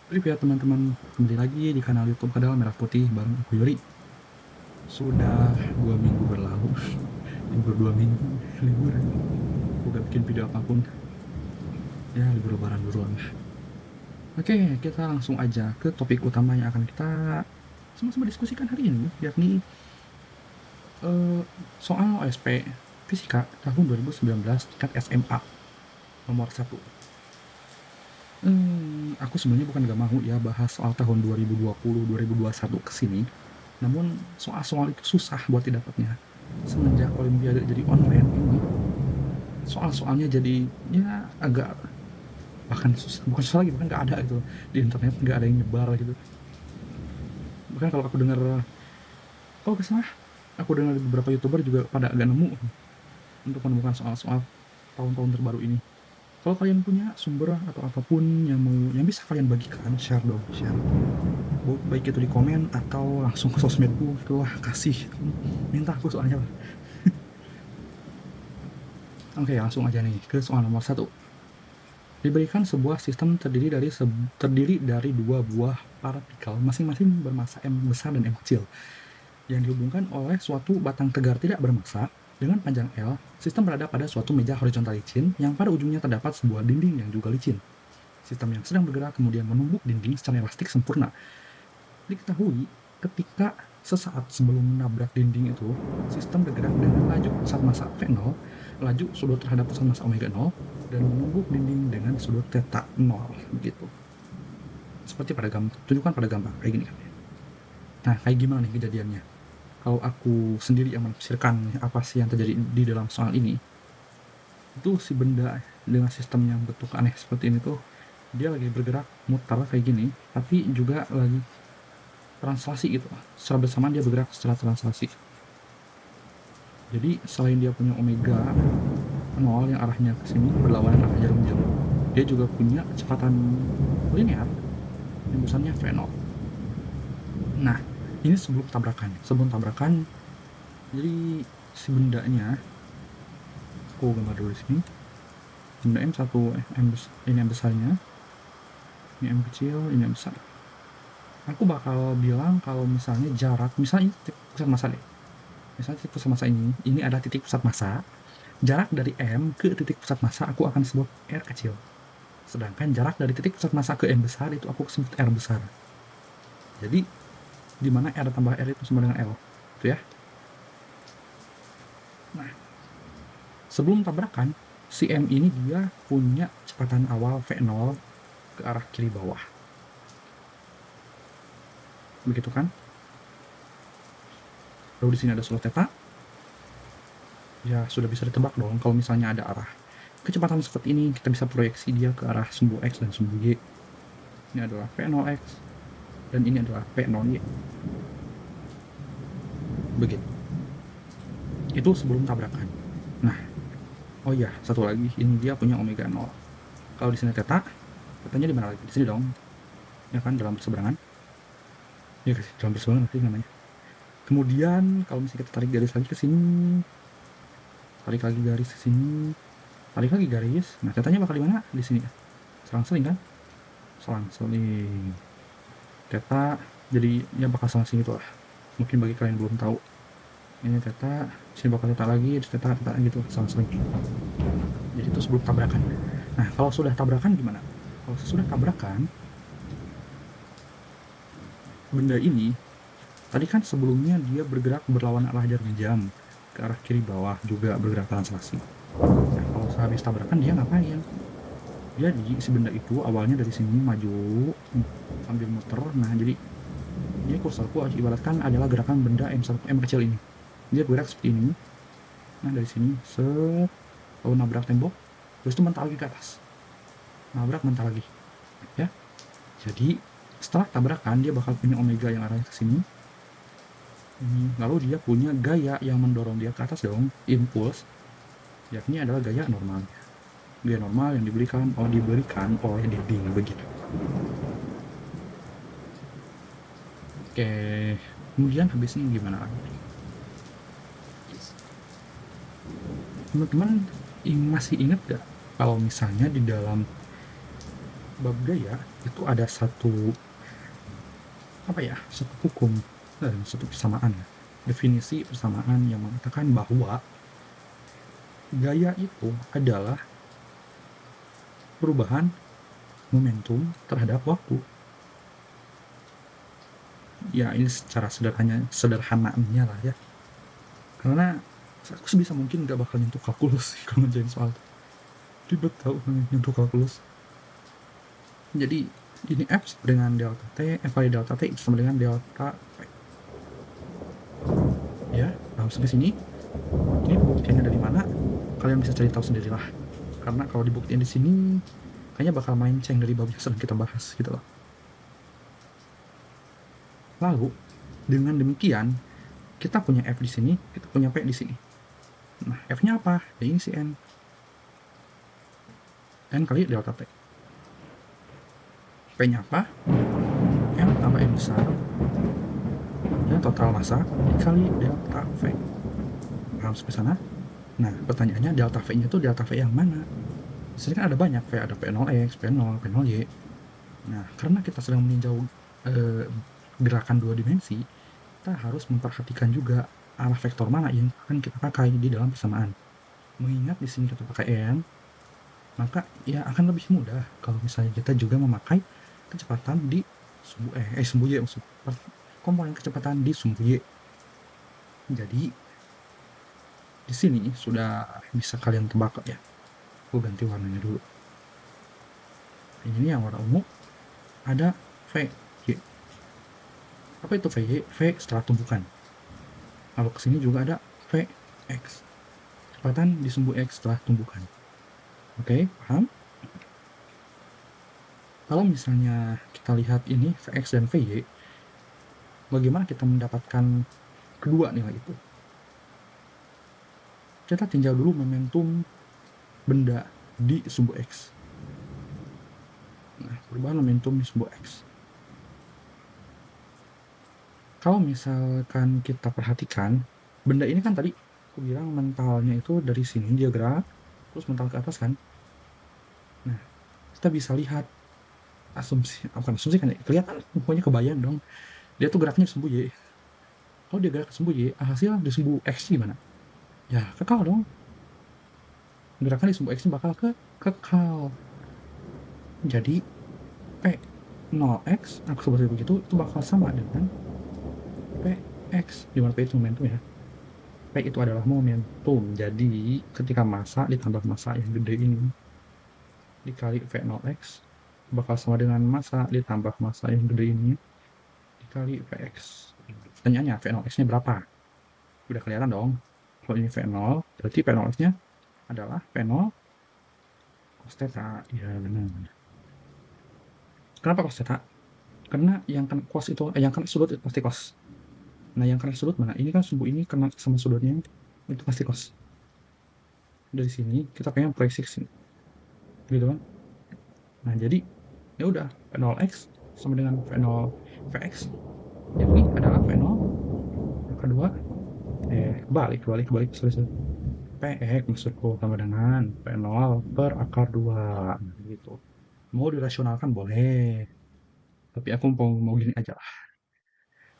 Privyet teman-teman, kembali lagi di kanal YouTube Kadal Merah Putih bareng aku Yuri. Sudah 2 minggu berlalu, libur 2 minggu, libur. Aku gak bikin video apapun. Ya libur lebaran dulu lah. Oke, kita langsung aja ke topik utama yang akan kita sama-sama diskusikan hari ini, yakni soal OSP Fisika tahun 2019 tingkat SMA nomor 1. Aku sebenarnya bukan gak mau ya bahas soal tahun 2020-2021 ke sini. Namun soal-soal itu susah buat didapatnya. Semenjak Olimpiade jadi online ini, soal-soalnya jadi ya agak bahkan susah, bukan susah lagi, bahkan nggak ada itu di internet, nggak ada yang nyebar gitu. Bahkan kalau aku dengar, kalau nggak salah, aku dengar beberapa youtuber juga pada agak nemu untuk menemukan soal-soal tahun-tahun terbaru ini. Kalau kalian punya sumber atau apapun yang mau, yang bisa kalian bagikan, share dong, share. Baik itu di komen atau langsung ke sosmedku, itulah kasih, minta aku soalnya lah. Oke, langsung aja nih ke soal nomor 1. Diberikan sebuah sistem terdiri dari dua buah partikel masing-masing bermassa M besar dan M kecil yang dihubungkan oleh suatu batang tegar tidak bermassa dengan panjang L. Sistem berada pada suatu meja horizontal licin yang pada ujungnya terdapat sebuah dinding yang juga licin. Sistem yang sedang bergerak kemudian menumbuk dinding secara elastik sempurna. Diketahui ketika sesaat sebelum menabrak dinding itu, sistem bergerak dengan laju pusat massa V0, laju sudut terhadap pusat massa omega 0, dan menumbuk dinding dengan sudut theta 0, begitu. Seperti tunjukkan pada gambar, kayak gini kan. Nah, kayak gimana nih kejadiannya? Kalau aku sendiri yang menafsirkan apa sih yang terjadi di dalam soal ini, itu si benda dengan sistem yang bentuk aneh seperti ini tuh, dia lagi bergerak mutar kayak gini, tapi juga lagi translasi gitu. Secara bersamaan dia bergerak secara translasi. Jadi selain dia punya omega 0 yang arahnya ke sini berlawanan arah jarum jam, dia juga punya kecepatan linear yang besarnya V0. Nah, ini sebelum tabrakan. Sebelum tabrakan, jadi si bendanya, aku gambar dulu di sini. Benda M1, ini M besarnya, ini M kecil, ini M besar. Aku bakal bilang kalau misalnya jarak, misalnya ini titik pusat massa deh. Misalnya titik pusat massa ini adalah titik pusat massa. Jarak dari M ke titik pusat massa aku akan sebut R kecil. Sedangkan jarak dari titik pusat massa ke M besar itu aku sebut R besar. Jadi, di mana R tambah R itu sama dengan L. Itu ya. Nah, sebelum tabrakan, si M ini dia punya kecepatan awal V0 ke arah kiri bawah. Begitu kan? Lalu di sini ada slot theta. Ya, sudah bisa ditebak dong kalau misalnya ada arah kecepatan seperti ini, kita bisa proyeksi dia ke arah sumbu X dan sumbu Y. Ini adalah V0X dan ini adalah V0Y. Begitu. Itu sebelum tabrakan. Nah, oh iya, satu lagi, ini dia punya omega 0. Kalau di sini theta, tetanya di mana lagi? Di sini dong. Ya kan, dalam perseberangan. Ya, dalam perseberangan sih namanya. Kemudian, kalau misalnya kita tarik garis lagi ke sini, tarik lagi garis ke sini, tarik lagi garis. Nah, tetanya bakal di mana? Di sini. Selang-seling kan? Selang-seling. Theta, jadi ya bakal selang-seling itu lah. Mungkin bagi kalian yang belum tahu. Ini theta, sini bakal theta lagi, theta gitu, selang-seling. Jadi itu sebelum tabrakan. Nah, kalau sudah tabrakan gimana? Kalau sudah tabrakan, benda ini tadi kan sebelumnya dia bergerak berlawanan arah jarum jam ke arah kiri bawah, juga bergerak translasi. Nah, kalau sehabis tabrakan dia ngapain? Jadi si benda itu awalnya dari sini maju sambil muter. Nah, jadi ini kursorku ibaratkan adalah gerakan benda M kecil ini. Dia bergerak seperti ini. Nah, dari sini set, lalu nabrak tembok, terus itu mental lagi ke atas. Nabrak mental lagi. Ya. Jadi setelah tabrakan dia bakal punya omega yang arahnya ke sini. Lalu dia punya gaya yang mendorong dia ke atas dong, impuls, yakni adalah gaya normal. Gaya normal yang diberikan oleh dinding begitu. Oke, kemudian habis ini gimana lagi? Teman-teman masih ingat gak kalau misalnya di dalam bab gaya itu ada satu satu hukum dan satu persamaan ya. Definisi persamaan yang mengatakan bahwa gaya itu adalah perubahan momentum terhadap waktu. Ya ini secara sederhananya lah ya. Karena aku sebisa mungkin nggak bakal nyentuh kalkulus kalau ngerjain soal itu. Ribet tau nyentuh kalkulus. Jadi ini F sama dengan delta T, F kali delta T itu sama dengan delta V. Ya, nah sampai sini. Ini pembuktiannya dari mana? Kalian bisa cari tahu sendirilah. Karena kalau dibuktiin di sini, kayaknya bakal melenceng dari bab yang sedang kita bahas gitu loh. Lalu, dengan demikian, kita punya F di sini, kita punya P di sini. Nah, F-nya apa? Ya ini si N. N kali delta T. P-nya apa? N tambah M besar. Ya, total massa dikali delta V. Paham sampai sana? Nah, pertanyaannya delta V-nya itu delta V yang mana? Di sini kan ada banyak V, ada P0X, P0, P0Y. Nah, karena kita sedang meninjau gerakan dua dimensi, kita harus memperhatikan juga arah vektor mana yang akan kita pakai di dalam persamaan. Mengingat di sini kita pakai N, maka ya akan lebih mudah kalau misalnya kita juga memakai kecepatan di sumbu Y, komponen kecepatan di sumbu Y. Jadi di sini sudah bisa kalian tebak ya. Aku ganti warnanya dulu. Ini yang warna ungu ada V, Y. Apa itu VY? V setelah tumbukan. Lalu kesini juga ada Vx. Kecepatan di sumbu X setelah tumbukan. Oke, paham? Kalau misalnya kita lihat ini Vx dan Vy, bagaimana kita mendapatkan kedua nilai itu? Kita tinjau dulu momentum benda di sumbu X. Nah, perubahan momentum di sumbu X. Kalau misalkan kita perhatikan, benda ini kan tadi aku bilang mentalnya itu dari sini dia gerak, terus mental ke atas kan. Nah, kita bisa lihat bukan asumsi kan ya, kelihatan pokoknya kebayang dong. Dia tuh geraknya di sumbu Y. Kalau dia gerak ke sumbu Y, hasil di sumbu X gimana? Ya, kekal dong. Gerakan di sumbu X bakal kekal. Jadi, P0X, aku seperti begitu, itu bakal sama dengan Px, di mana P itu momentum ya. P itu adalah momentum. Jadi, ketika massa ditambah massa yang gede ini dikali V0x bakal sama dengan massa ditambah massa yang gede ini dikali Vx. Pertanyaannya, V0x-nya berapa? Udah kelihatan dong. Kalau ini V0, berarti P0x-nya adalah P0 cos theta. Ya, benar. Kenapa cos theta? Karena yang kena cos itu, yang kena sudut itu pasti cos. Nah, yang kena sudut mana? Ini kan sumbu ini kena sama sudutnya, itu pasti cos. Dari sini kita pengen proyeksi sini, gitu kan? Nah, jadi ya udah V0x sama dengan V0 Vx. Yang ini adalah V0 yang kedua balik sorry. Px maksudku sama dengan V0 per akar 2 gitu. Mau dirasionalkan boleh, tapi aku mau gini aja lah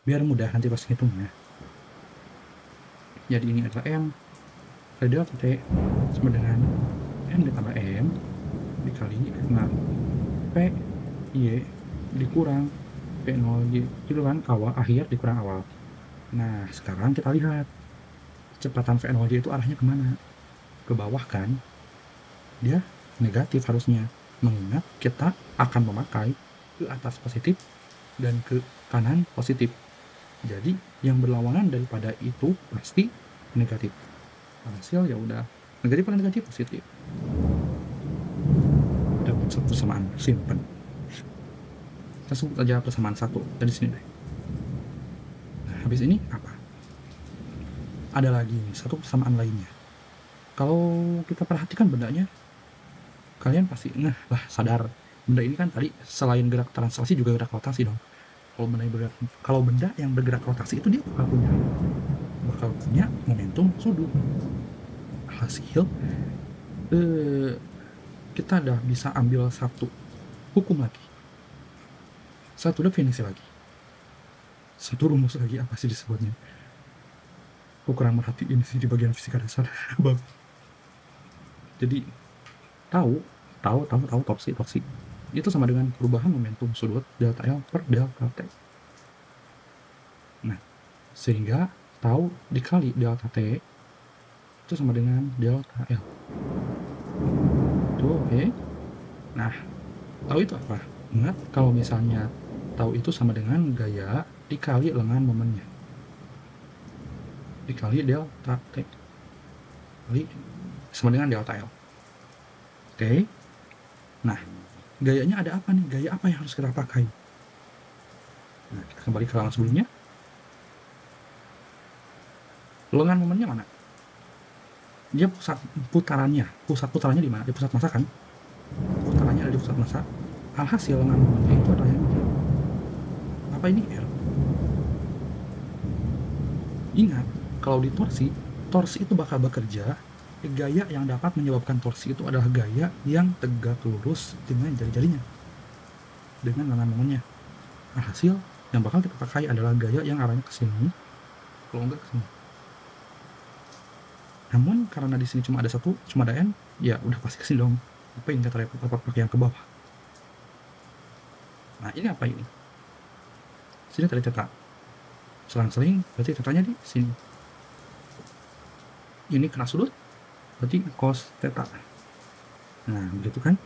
biar mudah nanti pas ngitungnya. Jadi ini adalah M delta T sama dengan N ditambah M dikali P Y dikurang P0 Y itu kan awal akhir dikurang awal. Nah, sekarang kita lihat kecepatan V0 Y itu arahnya kemana? Ke bawah kan? Dia negatif harusnya, mengingat kita akan memakai ke atas positif dan ke kanan positif. Jadi yang berlawanan daripada itu pasti negatif. Hasil ya udah negatif atau negatif positif. Dapat satu persamaan, simpen. Kita sebut aja persamaan satu dari sini deh. Nah, habis ini apa? Ada lagi satu persamaan lainnya. Kalau kita perhatikan bendanya, kalian pasti sadar benda ini kan tadi selain gerak translasi juga gerak rotasi dong. Kalau benda yang bergerak rotasi itu dia bakal punya momentum sudut. Hasil kita udah bisa ambil satu hukum lagi, satu definisi lagi, satu rumus lagi, apa sih disebutnya? Aku kurang merhatiin sih di bagian fisika dasar. Jadi tahu torsi itu sama dengan perubahan momentum sudut delta L per delta T. Nah, sehingga tahu dikali delta T itu sama dengan delta L. Itu oke. Nah, tahu itu apa? Ingat kalau misalnya tahu itu sama dengan gaya dikali lengan momennya. Dikali delta T. Kali sama dengan delta L. Oke. Nah, gayanya ada apa nih? Gaya apa yang harus kita pakai? Nah, kita kembali ke halaman sebelumnya. Lengan momennya mana? Dia pusat putarannya di mana? Di pusat massa kan? Putarannya ada di pusat massa. Alhasil lengan momennya itu adalah yang ini. Apa ini R? Ingat, kalau di torsi itu bakal bekerja. Gaya yang dapat menyebabkan torsi itu adalah gaya yang tegak lurus dengan jari-jarinya, dengan lengan momennya. Alhasil yang bakal kita pakai adalah gaya yang arahnya ke sini, kalau enggak ke sini. Namun karena di sini cuma ada satu, cuma ada N, ya udah pasti ke sini dong. Apa yang kita repot pakai yang ke bawah? Nah, ini apa ini? Sini tadi theta. Selang-seling, berarti tetanya di sini. Ini kena sudut, berarti cos theta. Nah, begitu kan?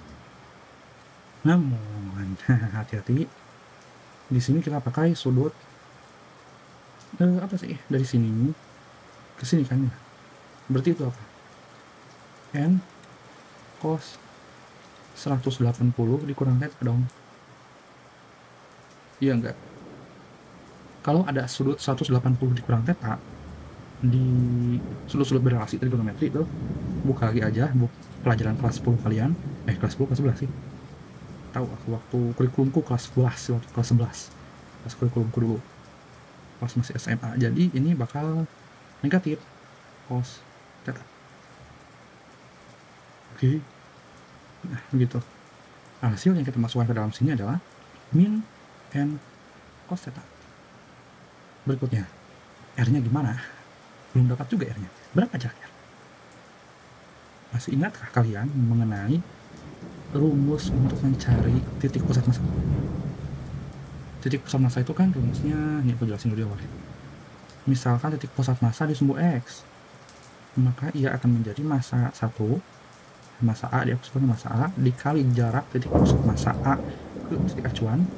Namun, hati-hati. Di sini kita pakai sudut apa sih? Dari sini ke sini kan ya. Berarti itu apa? N cos 180 dikurang theta dong. Iya enggak? Kalau ada sudut 180 dikurang theta di sudut-sudut berrelasi trigonometri itu, buka lagi aja pelajaran kelas 10 kalian. Kelas 10 kelas 11 sih. Tahu aku waktu kurikulumku kelas 11, waktu kelas 11. Kelas kurikulumku dulu. Pas masih SMA. Jadi ini bakal negatif cos theta. Oke. Nah, begitu. Hasil yang kita masukkan ke dalam sini adalah min n cos theta. Berikutnya, R-nya gimana? Belum dapat juga R-nya. Berapa jarak R? Masih ingatkah kalian mengenai rumus untuk mencari titik pusat massa? Titik pusat massa itu kan rumusnya, ini aku jelasin dulu di awal. Misalkan titik pusat massa di sumbu X, maka ia akan menjadi massa 1, massa A, dia sebagai massa A, dikali jarak titik pusat massa A ke titik acuan,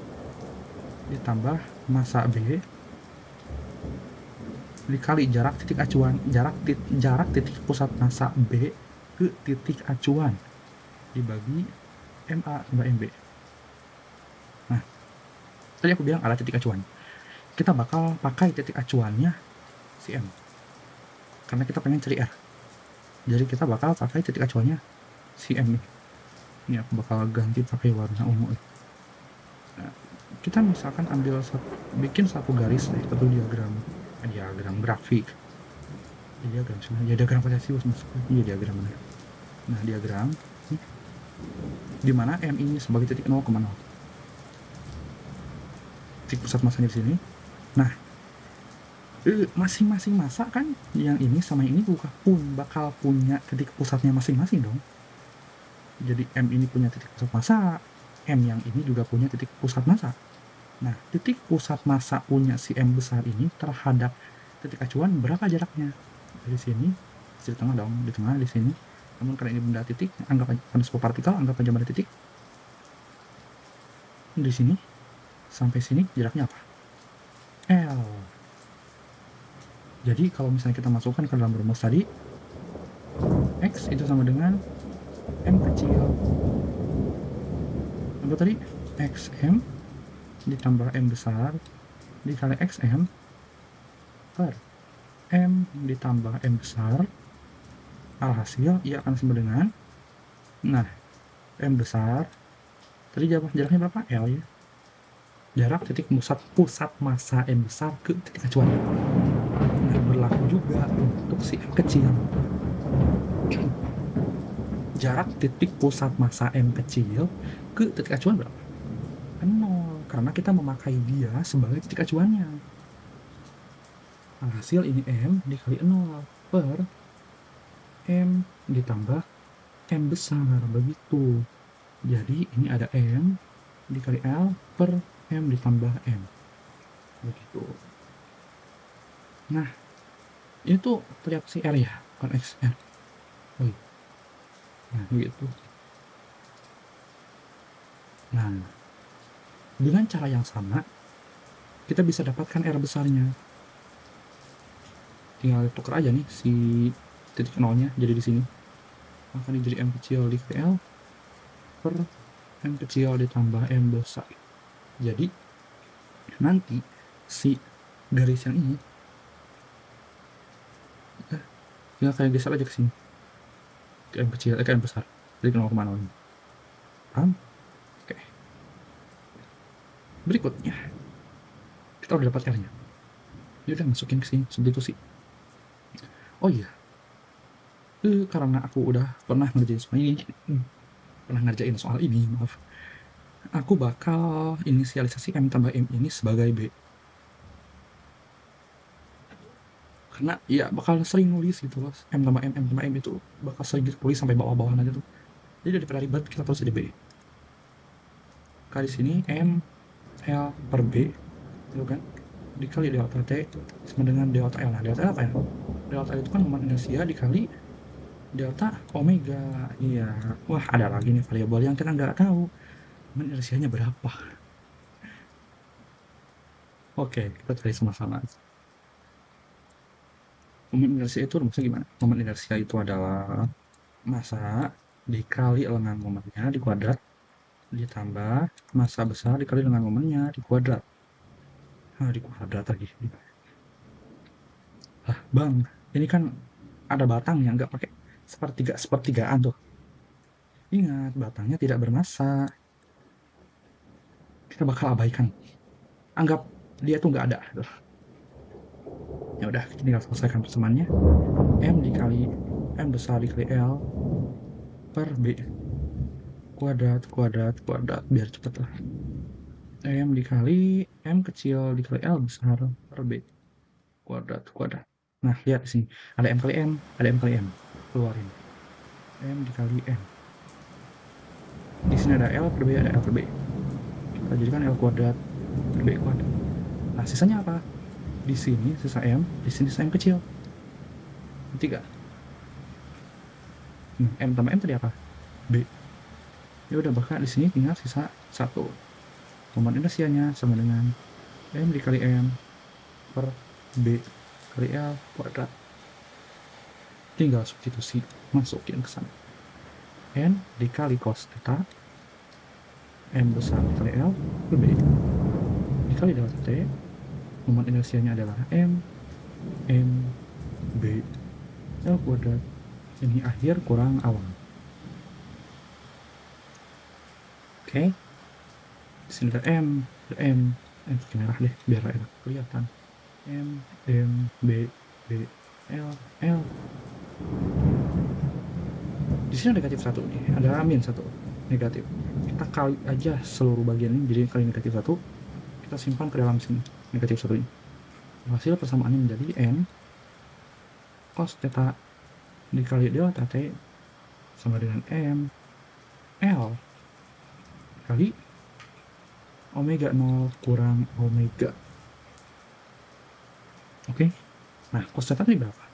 ditambah massa B, dikali jarak titik acuan, jarak titik pusat massa B ke titik acuan, dibagi MA tambah MB. Nah, tadi aku bilang ada titik acuan. Kita bakal pakai titik acuannya si M, karena kita pengen cari R. Jadi kita bakal pakai titik acuannya si M nih. Ini aku bakal ganti pakai warna ungu. Nah, kita misalkan bikin satu garis nih, satu diagram grafik. Diagram posisius maksudnya. Iya, diagram benar. Nah, diagram di mana M ini sebagai titik 0,0. Titik pusat massanya di sini. Nah, masing-masing massa kan yang ini sama yang ini bakal punya titik pusatnya masing-masing dong. Jadi M ini punya titik pusat massa, M yang ini juga punya titik pusat massa. Nah, titik pusat massa punya si M besar ini terhadap titik acuan berapa jaraknya? Dari sini, di tengah dong, di tengah, di sini. Namun karena ini benda titik, anggap aja pada sebuah partikel, anggap aja benda titik. Di sini, sampai sini jaraknya apa? L. Jadi kalau misalnya kita masukkan ke dalam rumus tadi, X itu sama dengan M kecil. Apa tadi? XM ditambah M besar dikali XM per M ditambah M besar. Alhasil ia akan sama dengan, nah, M besar tadi jaraknya berapa? L ya. Jarak titik pusat massa M besar ke titik acuan. Nah, berlaku juga untuk si M kecil. Jarak titik pusat massa M kecil ke titik acuan berapa? nol, karena kita memakai dia sebagai titik acuannya. Hasil ini M dikali 0 per M ditambah M besar, begitu. Jadi ini ada M dikali L per M ditambah M, begitu. Nah, itu terlihat si R ya, bukan XR. Oh iya. Nah, gitu. Nah, dengan cara yang sama, kita bisa dapatkan R besarnya. Tinggal tuker aja nih si titik nolnya jadi di sini. Maka ini jadi M kecil dikali L per M kecil ditambah M besar. Jadi, nanti si garis yang ini tinggal kayak geser aja ke sini. Ke M kecil, ke M besar. Jadi ke 0,0. Paham? Oke. Berikutnya, kita udah dapat R-nya. Ya udah masukin ke sini, substitusi. Oh iya, karena aku udah pernah ngerjain soal ini, maaf. Aku bakal inisialisasi M tambah M ini sebagai B. Karena ya bakal sering nulis gitu loh. M tambah M tambah M itu bakal sering ditulis sampai bawah-bawahan aja tuh. Jadi daripada ribet, kita terus jadi B. Kali sini M L per B, gitu kan? Dikali delta T sama dengan delta L. Nah, delta L apa ya? Delta L itu kan momen inersia dikali delta omega. Iya. Wah, ada lagi nih variabel yang kita nggak tahu. Momen inersianya berapa? Oke, kita cari sama-sama. Momen inersia itu rumusnya gimana? Momen inersia itu adalah massa dikali lengan momennya dikuadrat ditambah massa besar dikali dengan momennya dikuadrat. Dikuadrat lagi. Bang, ini kan ada batangnya, nggak pakai sepertigaan tuh. Ingat, batangnya tidak bermassa. Kita bakal abaikan. Anggap dia tuh nggak ada. Ya udah, kita tinggal selesaikan persamaannya. M dikali M besar dikali L per B kuadrat biar cepet lah. M dikali M kecil dikali L besar per B kuadrat. Nah, lihat di sini ada M kali M, ada M kali M. Keluarin M dikali M. Di sini ada L per B, ada L per B. Kita jadikan L kuadrat per B kuadrat. Nah, sisanya apa? Di sini sisa M, di sini sisa M kecil. 3. M tambah M tadi apa? B. Ya udah, bahkan di sini tinggal sisa 1. Momen inersianya sama dengan M dikali M per B kali L kuadrat. Tinggal substitusi, masukin ke sana. N dikali cos theta M besar dikali L per B dikali delta T. Momen inersianya adalah M B L kuadrat. Ini akhir kurang awal. Oke. Di sini ada M merah deh biar enak kelihatan. M B L. Di sini negatif 1 nih, ada min 1 negatif. Kita kali aja seluruh bagian ini jadi kali negatif 1. Kita simpan ke dalam sini negatif 1 ini. Hasil persamaannya menjadi N cos theta dikali delta T sama dengan M L kali omega 0 kurang omega. Oke. Nah, cos theta ini berapa?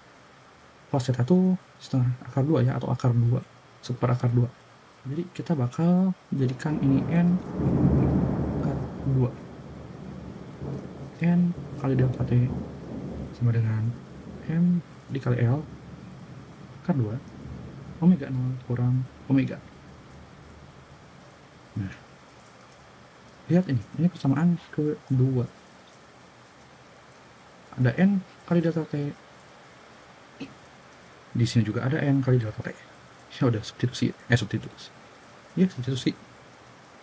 Cos theta itu setengah akar 2 ya, atau akar 2, seper akar 2. Jadi kita bakal jadikan ini N akar 2. N kali delta T sama dengan M dikali L akar 2 omega 0 kurang omega. Nah, lihat ini persamaan kedua. Ada N kali delta T. Di sini juga ada N kali delta T. Ya udah, substitusi. Ya, substitusi.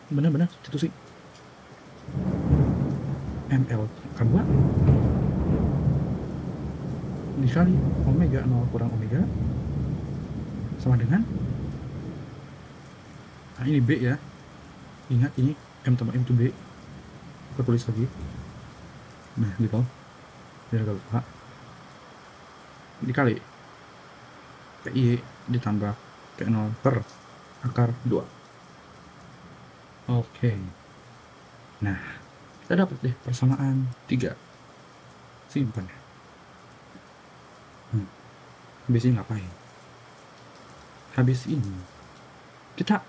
Benar-benar substitusi. ML akar 2 dikali omega 0 kurang omega sama dengan, nah ini B ya. Ingat ini M tambah M itu B, kita tulis lagi, nah gitu, biar gak lupa, dikali PI ditambah P0 per akar 2. Oke, nah kita dapat deh persamaan 3. Simpan. Habis ini ngapain? Habis ini kita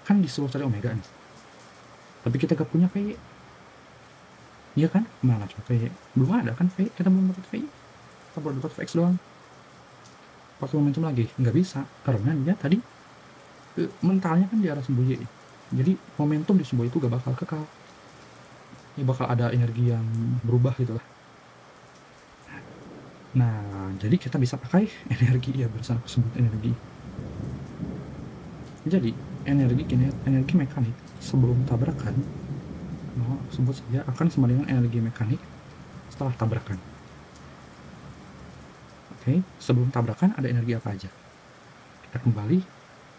kan disuruh cari omega nih, tapi kita gak punya VY. Iya kan? Mana coba VY? Belum ada kan VY? Kita belum dapat VY. Kita baru dapat VX doang. Pakai momentum lagi? Nggak bisa, karena dia tadi mentalnya kan di arah sumbu Y. Jadi momentum di sumbu itu gak bakal kekal. Ya bakal ada energi yang berubah gitu lah. Nah, jadi kita bisa pakai energi, ya bersama sebut energi. Jadi energi mekanik sebelum tabrakan, nah, sebut saja akan sama dengan energi mekanik setelah tabrakan. Oke, sebelum tabrakan ada energi apa aja? Kita kembali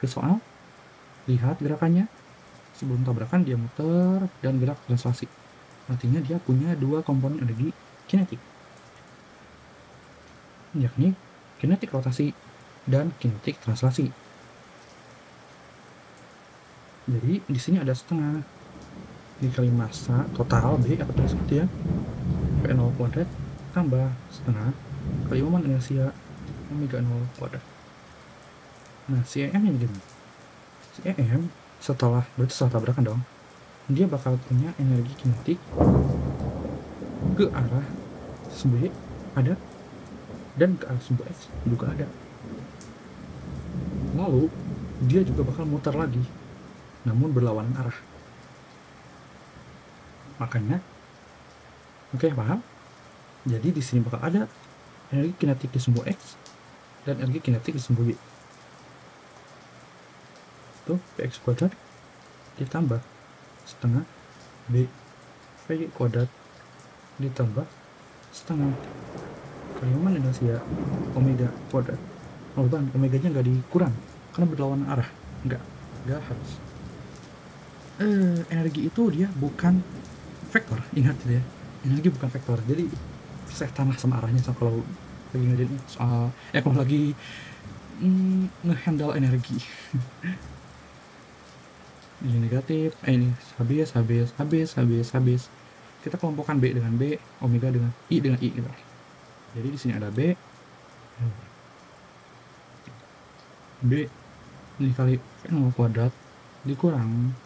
ke soal, lihat gerakannya. Sebelum tabrakan dia muter dan gerak translasi. Artinya dia punya dua komponen energi kinetik, yakni kinetik rotasi dan kinetik translasi. Jadi di sini ada setengah dikali massa total B atau seperti ya, P0 kuadrat tambah setengah kali momen inersia omega 0 kuadrat. Nah, si EM nya gimana? Si EM berarti setelah tabrakan dong, dia bakal punya energi kinetik ke arah sumbu Y ada, dan ke arah sumbu X juga ada. Lalu dia juga bakal muter lagi, namun berlawanan arah. Makanya, oke, paham? Jadi di sini bakal ada energi kinetik di sumbu X dan energi kinetik di sumbu Y. Tuh, Px kuadrat ditambah setengah B Vy kuadrat ditambah setengah kali momen inersia omega kuadrat. Oh, bang, omeganya nggak dikurang karena berlawanan arah. Nggak harus. Energi itu dia bukan vektor, ingat ya. Energi bukan vektor. Jadi saya tanah sama arahnya. So, kalau lagi ngerjain soal kalau lagi ngehandle energi. Ini negatif, ini habis. Kita kelompokkan B dengan B, omega dengan I gitu. Jadi di sini ada B dikali V0 kuadrat dikurang,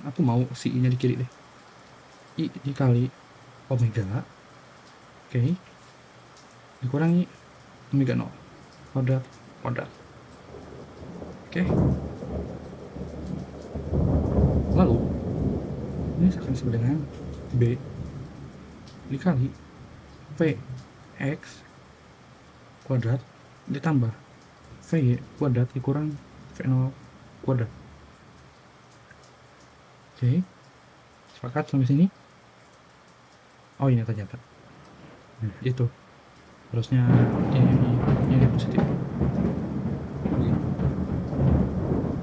aku mau si I nya di kiri deh, I dikali omega, oke, dikurangi omega 0 kuadrat, oke. Lalu ini akan sama dengan B dikali Vx kuadrat ditambah Vy kuadrat dikurang V0 kuadrat. Oke, sepakat sampai sini? Oh, ini ternyata. Nah, itu harusnya ini positif.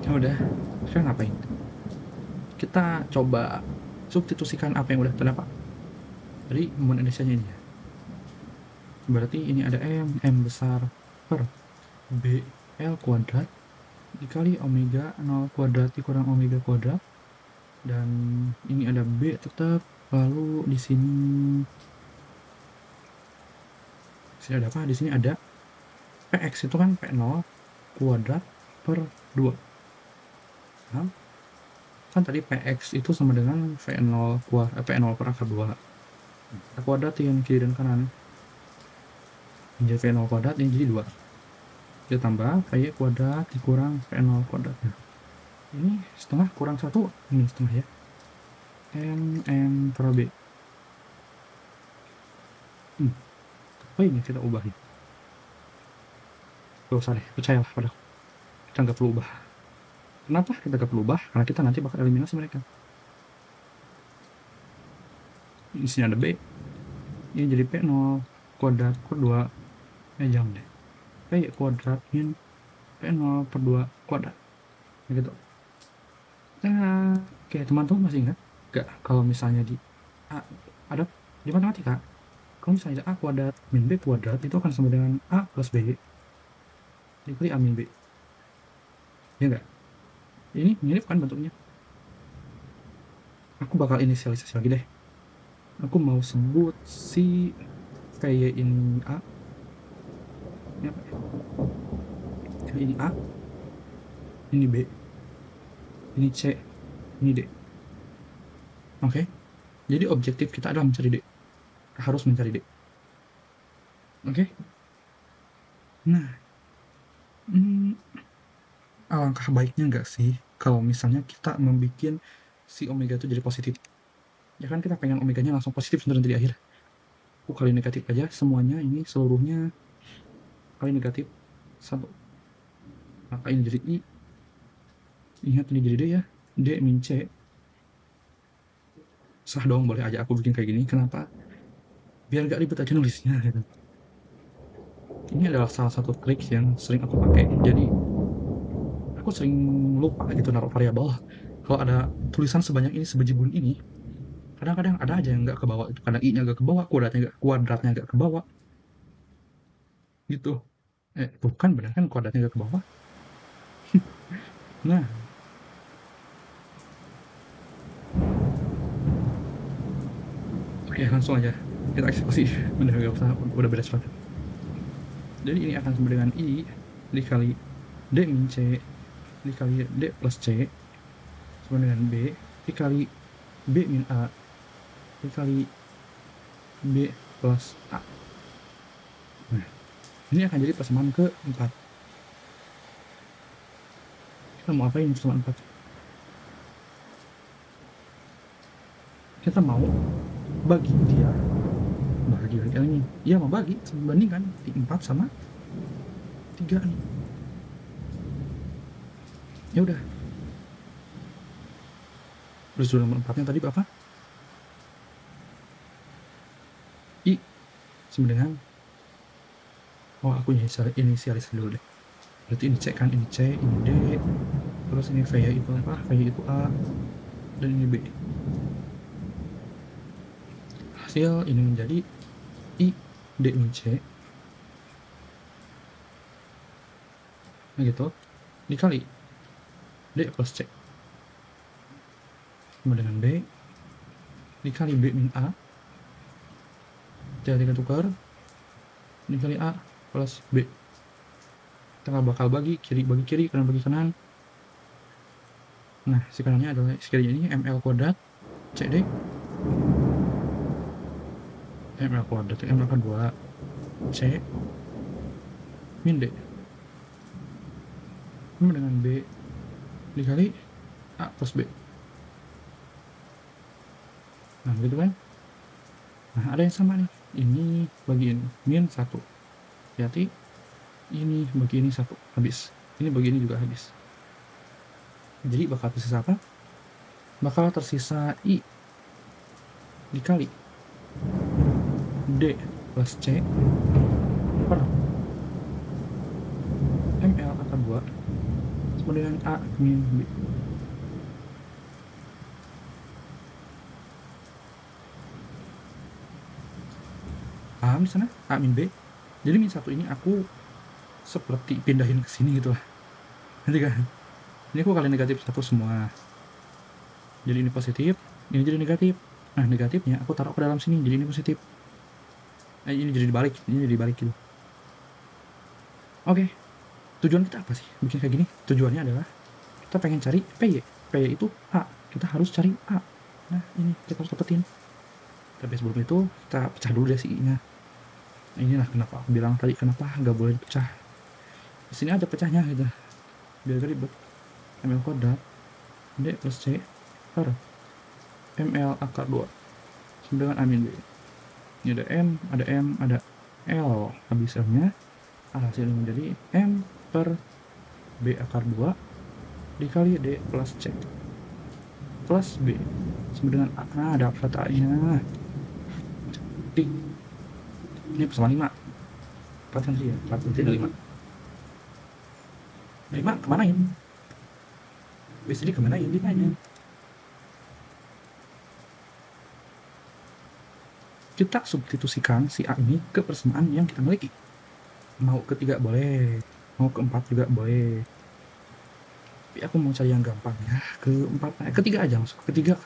Ya udah, sekarang ngapain? Kita coba substitusikan apa yang udah terdapat dari momen inersianya ini ya. Berarti ini ada M besar per BL kuadrat dikali omega 0 kuadrat dikurang omega kuadrat, dan ini ada B tetap. Lalu di sini ada apa? Di sini ada Px itu kan P0 kuadrat per 2. Nah, kan tadi Px itu sama dengan V0 P0 per akar 2. Kita kuadratin kiri dan kanan. Jadi V0 kuadrat ini jadi 2. Kita tambah Py kuadrat dikurang V0 kuadrat. Nah, ini setengah kurang 1, ini setengah ya. N per B. Apa ini kita ubah nih? Gak usah deh, percayalah padaku. Kita nggak perlu ubah. Kenapa kita nggak perlu ubah? Karena kita nanti bakal eliminasi mereka. Di sini ada B. Ini jadi P0 kuadrat per 2. Jangan deh. P kuadrat min P0 per 2 kuadrat. Gitu. Oke, teman-teman masih ingat nggak kalau misalnya di A, ada di matematika, kalau misalnya A kuadrat min B kuadrat itu akan sama dengan A plus B dikali A min B, ya nggak? Ini mirip kan bentuknya. Aku bakal inisialisasi lagi deh. Aku mau sebut si VY ini A, ini apa ya? Ini A, ini B, ini C, ini D. Oke? Jadi objektif kita adalah mencari D. Harus mencari D. Oke? Nah, hmm, alangkah baiknya nggak sih kalau misalnya kita membuat si omega itu jadi positif? Ya kan kita pengen omeganya langsung positif nanti di akhir. Aku kali negatif aja semuanya ini seluruhnya kali negatif 1. Maka ini jadi I. Ingat ini jadi D ya. D min C. Sah dong, boleh aja aku bikin kayak gini. Kenapa? Biar nggak ribet aja nulisnya gitu. Ini adalah salah satu trik yang sering aku pakai. Jadi aku sering lupa gitu naruh variabel. Kalau ada tulisan sebanyak ini, sebejibun ini, kadang-kadang ada aja yang nggak ke bawah. Itu kadang i-nya nggak ke bawah, kuadratnya nggak ke bawah, gitu. Bukan benar kan kuadratnya nggak ke bawah. Nah, oke, langsung aja kita eksekusi. Udah nggak usah, udah beres banget. Jadi ini akan sama dengan i dikali d min c dikali d plus c sama dengan b dikali b min a dikali b plus a. Nah, ini akan jadi persamaan ke-4. Kita mau apain persamaan 4? Kita mau bagi dia, bagi ini. Iya, mau bagi, membandingkan 4 sama 3 nih. Ya udah. Terus nomor 4-nya tadi apa? I sama dengan, aku inisialis dulu deh. Berarti ini C kan, ini C, ini D, terus ini V itu apa? V itu A, dan ini B. Hasil ini menjadi I D min C, nah gitu, dikali D plus C sama dengan B dikali B min A, jadi tukar dikali A plus B. Kita bakal bagi kiri kanan bagi kanan. Nah, si kanannya adalah sekali ini ml kuadrat CD ml kuadrat ml kan 2 C min D sama dengan B dikali A plus B. Nah, gitu kan. Nah, ada yang sama nih, ini bagi ini min 1, berarti ini bagi ini 1 habis, ini bagi ini juga habis. Jadi bakal tersisa apa? Bakal tersisa I dikali D plus C per ml akar 2 sama dengan A min B. Paham di sana? A min B. Jadi min 1 ini aku seperti pindahin ke sini gitu lah. Nanti kan? Ini aku kali negatif 1 semua. Jadi ini positif, ini jadi negatif. Nah, negatifnya aku taruh ke dalam sini, jadi ini positif. Ini jadi dibalik, ini jadi dibalik gitu. Oke. Tujuan kita apa sih bikin kayak gini? Tujuannya adalah kita pengen cari PY. PY itu A. Kita harus cari A. Nah, ini kita harus dapetin. Tapi sebelum itu, kita pecah dulu deh si I-nya. Nah, inilah kenapa aku bilang tadi, kenapa nggak boleh dipecah. Di sini aja pecahnya gitu. Biar ribet. ml kuadrat D plus C per ml akar 2 sama dengan A min B. Ini ada M, ada L. Habisnya hasilnya menjadi M per B akar 2 dikali D plus C plus B sama dengan A. Nah, dapat A-nya. Ini sama 5. Perhatikan sih ya, 5 kemana ini? Jadi kemana yang ditanya? Kita substitusikan si A ini ke persamaan yang kita miliki. Mau ketiga boleh, mau keempat juga boleh. Tapi aku mau cari yang gampang ya. Keempat, ketiga aja masuk. Ketiga.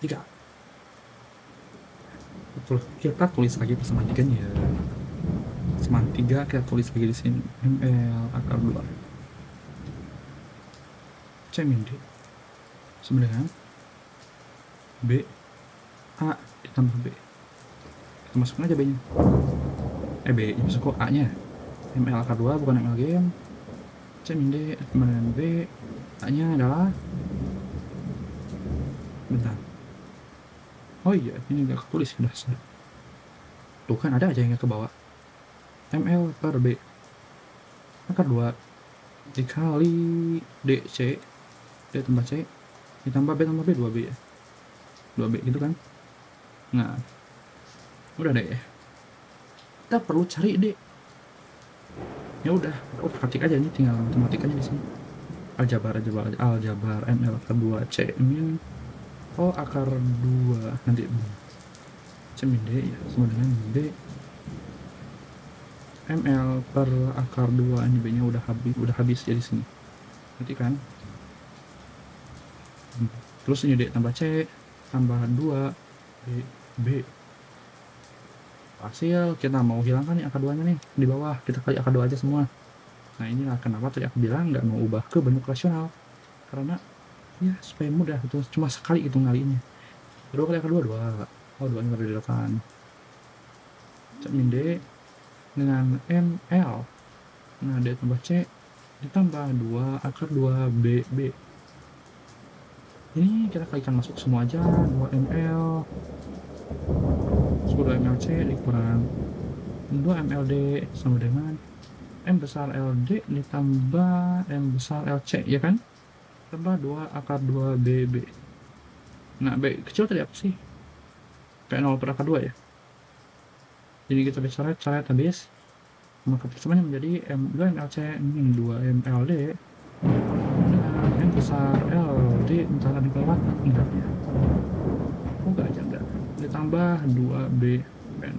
Betul. Kita tulis lagi persamaan tiganya ya. Persamaan tiga kita tulis lagi di sini. ML akar 2. C min D sama dengan B A ditambah B. Kita masukin aja B-nya. B nya masuk kok A-nya. ML akar 2 bukan ML game. C min D sama dengan B. A-nya adalah, bentar. Oh iya, ini nggak ketulis sudah. Tuh kan ada aja yang ke bawah. ML per B akar 2 dikali DC, D tambah C ditambah B 2B ya. 2B gitu kan. Nah, udah deh. Kita perlu cari D. Ya udah, ketik aja, ini tinggal matematik aja di sini. Aljabar ML akar 2 C min O akar 2 nanti C min D ya sama dengan D ML per akar 2. Ini B-nya udah habis ya di sini. Nanti kan. Terus ini D tambah C tambah 2 B hasil kita mau hilangkan nih akar 2 nya nih di bawah, kita kali akar 2 aja semua. Nah inilah kenapa tadi aku bilang nggak mau ubah ke bentuk rasional, karena ya supaya mudah itu, cuma sekali itu ngaliinnya. 2 kali akar 2 2. Oh 2 nya di depan. C min D dengan ML, nah D tambah C ditambah 2 akar 2 B ini kita kalikan masuk semua aja. 2 ml 10 ml C dikurang 2 ml D sama dengan M besar LD ditambah M besar LC ya kan, tambah 2 akar 2 BB. Nah B kecil tadi apa sih? P0 per akar 2 ya. Jadi kita bisa coret habis, maka persamaan menjadi M 2 mlc 2 mld dengan M besar LD entah ada kelewat enggak ya. Enggak aja enggak, ditambah 2B pen.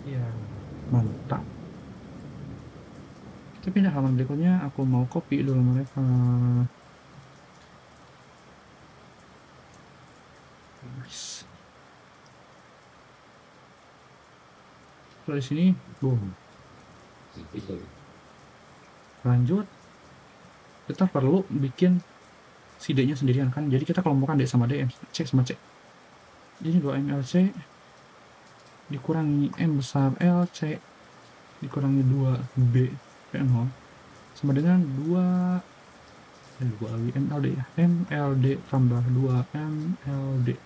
Ya mantap. Kita pindah halaman berikutnya, aku mau copy dulu mereka. Nice. Terus di sini boom, lanjut kita perlu bikin si D nya sendirian kan, jadi kita kelompokkan D sama D, C sama C. Jadi 2 mlc dikurangi M besar LC dikurangi 2B P0 sama dengan 2 kali MLD ya, MLD tambah 2 MLD.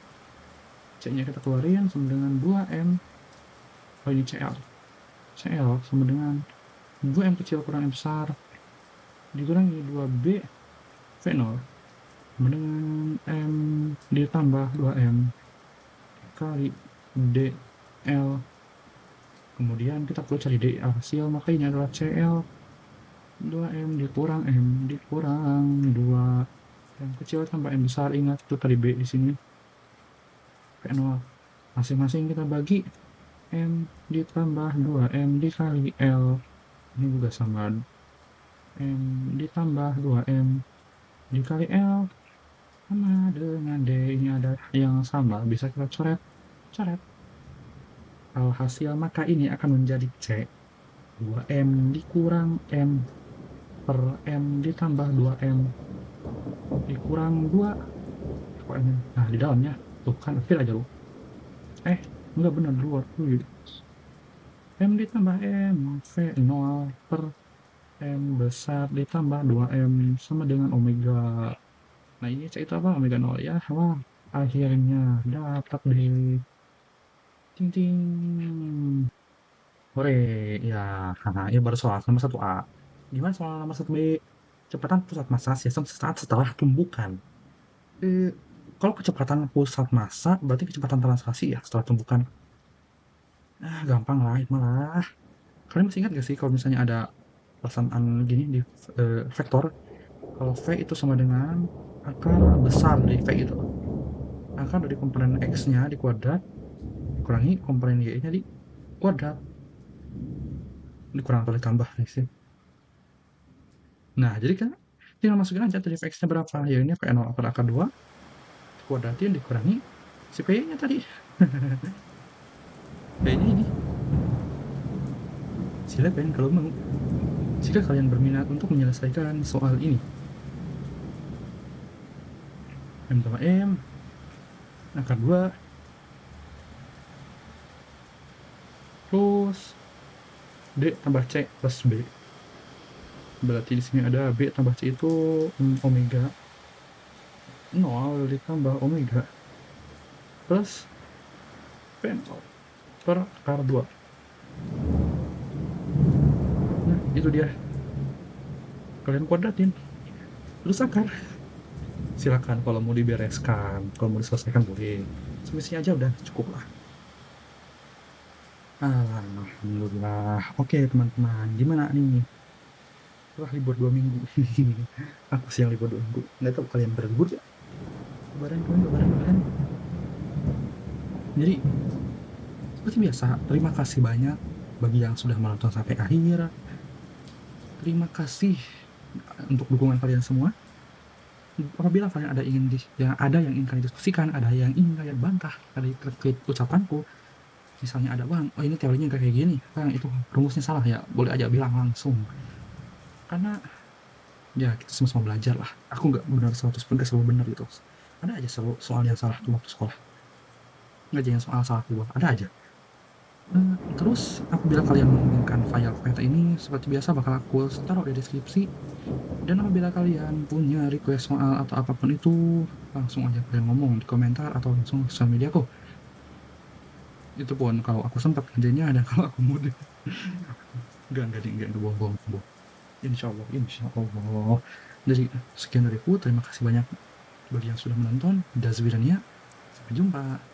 C nya kita keluarin sama dengan 2M. Oh ini CL sama dengan 2M kecil kurang M besar dikurangi 2B V0 sama dengan M ditambah 2M kali DL. Kemudian kita perlu cari D hasil, maka ini adalah CL 2M dikurang M dikurang 2 M kecil tambah M besar. Ingat itu tadi B di sini P0. Masing-masing kita bagi M ditambah 2M dikali L, ini juga sama M ditambah 2M dikali L sama dengan D. Ini ada yang sama, bisa kita coret. Alhasil maka ini akan menjadi C 2M dikurang M per M ditambah 2M dikurang 2. Nah di dalamnya tuh kan fill aja lu. Enggak benar, di luar dulu. M ditambah M V0 per M besar ditambah 2M sama dengan omega. Nah ini C itu apa? Omega 0 ya. Wah akhirnya dapat deh. Ting ting. Hore ya. Ini baru soal nomor 1A. Gimana soal nomor 1B? Kecepatan pusat massa sistem saat setelah tumbukan. Kalau kecepatan pusat massa berarti kecepatan translasi ya setelah tumbukan. Gampang lah itu malah. Kalian masih ingat gak sih kalau misalnya ada persamaan gini di vektor, kalau V itu sama dengan akar besar dari V itu. Akar dari komponen X-nya di kuadrat dikurangi komponen Y-nya di kuadrat. Dikurang atau ditambah nih sih. Nah, jadi kan tinggal masukin aja tadi X-nya berapa. Ya ini V0 per akar 2 dikuadratin dikurangi si P-nya tadi. P-nya ini. Silakan kalau mau. Jika kalian berminat untuk menyelesaikan soal ini. M tambah M akar 2 terus D tambah C plus B. Berarti di sini ada B tambah C itu omega 0 ditambah omega plus P0 per akar 2. Nah, itu dia. Kalian kuadratin. Terus akar. Silakan kalau mau dibereskan, kalau mau diselesaikan boleh. Semestinya aja udah cukup lah. Alhamdulillah. Oke teman-teman, gimana nih? Setelah libur 2 minggu. Aku sih yang libur 2 minggu. Nggak tahu kalian berlibur ya? Lebaran. Jadi, seperti biasa, terima kasih banyak bagi yang sudah menonton sampai akhir. Terima kasih untuk dukungan kalian semua. Apabila kalian ada yang ingin kalian diskusikan, ada yang ingin kalian bantah dari terkait ucapanku, misalnya ada bang, oh ini teorinya kayak gini, bang itu rumusnya salah ya, boleh aja bilang langsung. Karena ya kita sama-sama belajar lah. Aku nggak benar 100% selalu benar gitu. Ada aja selalu soal yang salah tuh waktu sekolah. Nggak aja yang soal salah tuh, ada aja. Terus apabila kalian menginginkan file-file ini, seperti biasa bakal aku taruh di deskripsi. Dan apabila kalian punya request soal atau apapun itu, langsung aja kalian ngomong di komentar atau langsung sosial mediaku. Itu pun kalau aku sempat kerjanya dan kalau aku muda. Enggak, bohong. Insya Allah. Jadi sekian dariku, terima kasih banyak bagi yang sudah menonton. Dazbirania, sampai jumpa.